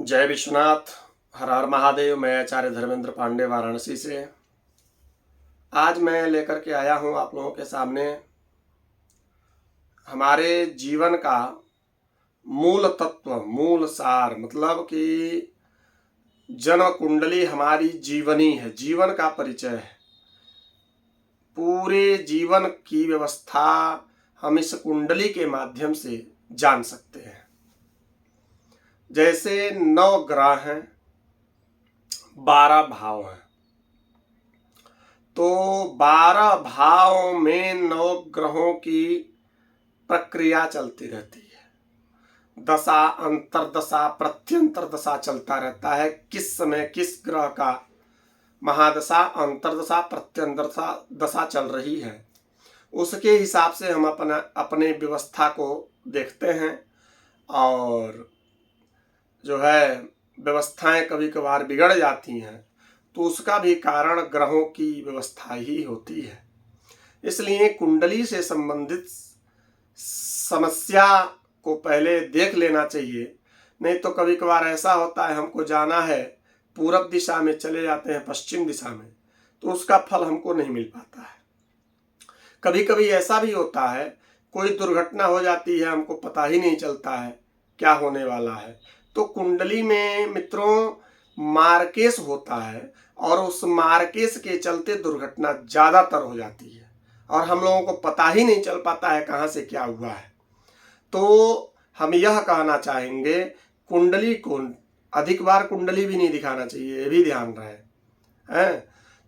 जय विश्वनाथ। हर हर महादेव। मैं आचार्य धर्मेंद्र पांडे वाराणसी से आज मैं लेकर के आया हूं आप लोगों के सामने हमारे जीवन का मूल तत्व, मूल सार, मतलब कि जन्म कुंडली हमारी जीवनी है, जीवन का परिचय है। पूरे जीवन की व्यवस्था हम इस कुंडली के माध्यम से जान सकते हैं। जैसे 9 ग्रह हैं, 12 भाव हैं, तो 12 भाव में 9 ग्रहों की प्रक्रिया चलती रहती है। दशा, अंतरदशा, प्रत्यंतर दशा चलता रहता है। किस समय किस ग्रह का महादशा, अंतरदशा, प्रत्यंतर दशा चल रही है, उसके हिसाब से हम अपने व्यवस्था को देखते हैं। और जो है व्यवस्थाएं कभी कभार बिगड़ जाती हैं तो उसका भी कारण ग्रहों की व्यवस्था ही होती है। इसलिए कुंडली से संबंधित समस्या को पहले देख लेना चाहिए। नहीं तो कभी कभार ऐसा होता है, हमको जाना है पूरब दिशा में, चले जाते हैं पश्चिम दिशा में, तो उसका फल हमको नहीं मिल पाता है। कभी कभी ऐसा भी होता है, कोई दुर्घटना हो जाती है, हमको पता ही नहीं चलता है क्या होने वाला है। तो कुंडली में मित्रों मार्केश होता है और उस मार्केश के चलते दुर्घटना ज़्यादातर हो जाती है और हम लोगों को पता ही नहीं चल पाता है कहाँ से क्या हुआ है। तो हम यह कहना चाहेंगे, कुंडली को अधिक बार कुंडली भी नहीं दिखाना चाहिए, ये भी ध्यान रहे हैं।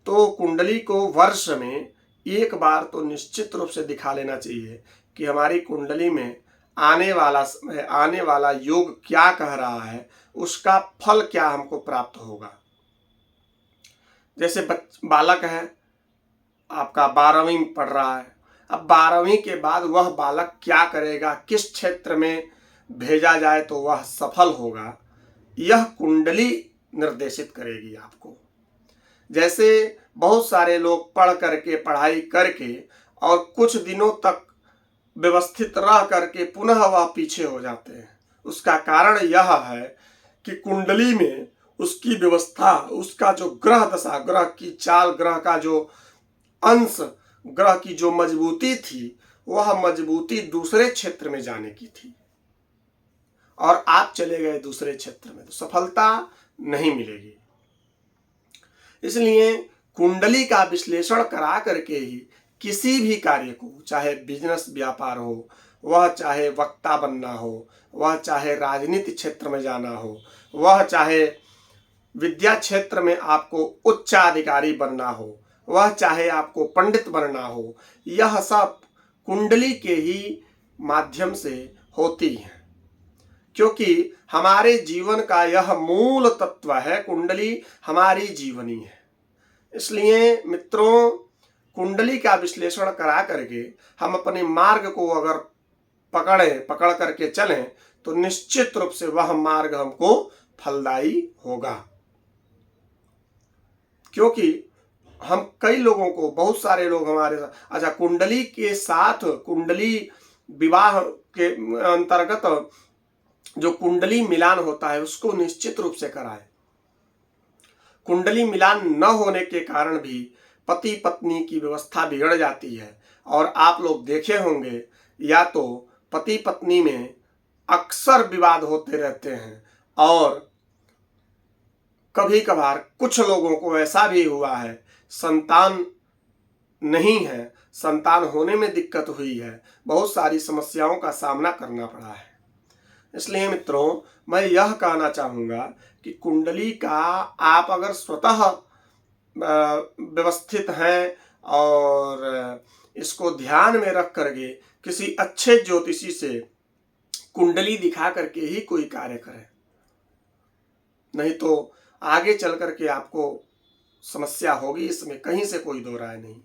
तो कुंडली को वर्ष में एक बार तो निश्चित रूप से दिखा लेना चाहिए कि हमारी कुंडली में आने वाला समय, आने वाला योग क्या कह रहा है, उसका फल क्या हमको प्राप्त होगा। जैसे बालक है आपका, 12वीं पढ़ रहा है, अब 12वीं के बाद वह बालक क्या करेगा, किस क्षेत्र में भेजा जाए तो वह सफल होगा, यह कुंडली निर्देशित करेगी आपको। जैसे बहुत सारे लोग पढ़ करके, पढ़ाई करके और कुछ दिनों तक व्यवस्थित रह करके पुनः वह पीछे हो जाते हैं। उसका कारण यह है कि कुंडली में उसकी व्यवस्था, उसका जो ग्रह दशा, ग्रह की चाल, ग्रह का जो अंश, ग्रह की जो मजबूती थी, वह मजबूती दूसरे क्षेत्र में जाने की थी और आप चले गए दूसरे क्षेत्र में, तो सफलता नहीं मिलेगी। इसलिए कुंडली का विश्लेषण करा करके ही किसी भी कार्य को, चाहे बिजनेस व्यापार हो, वह चाहे वक्ता बनना हो, वह चाहे राजनीति क्षेत्र में जाना हो, वह चाहे विद्या क्षेत्र में आपको उच्चाधिकारी बनना हो, वह चाहे आपको पंडित बनना हो, यह सब कुंडली के ही माध्यम से होती है। क्योंकि हमारे जीवन का यह मूल तत्व है, कुंडली हमारी जीवनी है। इसलिए मित्रों, कुंडली का विश्लेषण करा करके हम अपने मार्ग को अगर पकड़ करके चलें तो निश्चित रूप से वह मार्ग हमको फलदायी होगा। क्योंकि हम कई लोगों को, बहुत सारे लोग हमारे साथ, अच्छा कुंडली के साथ, कुंडली विवाह के अंतर्गत जो कुंडली मिलान होता है उसको निश्चित रूप से कराएं। कुंडली मिलान न होने के कारण भी पति पत्नी की व्यवस्था बिगड़ जाती है और आप लोग देखे होंगे, या तो पति पत्नी में अक्सर विवाद होते रहते हैं और कभी कभार कुछ लोगों को ऐसा भी हुआ है, संतान नहीं है, संतान होने में दिक्कत हुई है, बहुत सारी समस्याओं का सामना करना पड़ा है। इसलिए मित्रों, मैं यह कहना चाहूँगा कि कुंडली का आप अगर स्वतः व्यवस्थित हैं और इसको ध्यान में रख करके किसी अच्छे ज्योतिषी से कुंडली दिखा करके ही कोई कार्य करें, नहीं तो आगे चल करके आपको समस्या होगी, इसमें कहीं से कोई दो राय नहीं।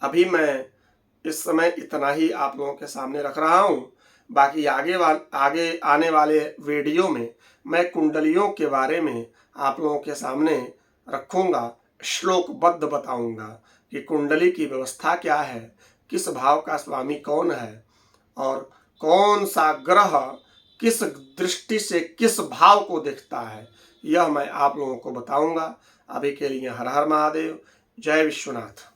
अभी मैं इस समय इतना ही आप लोगों के सामने रख रहा हूँ। बाकी आगे आने वाले वीडियो में मैं कुंडलियों के बारे में आप लोगों के सामने रखूँगा, श्लोकबद्ध बताऊँगा कि कुंडली की व्यवस्था क्या है, किस भाव का स्वामी कौन है और कौन सा ग्रह किस दृष्टि से किस भाव को देखता है, यह मैं आप लोगों को बताऊंगा। अभी के लिए हर हर महादेव, जय विश्वनाथ।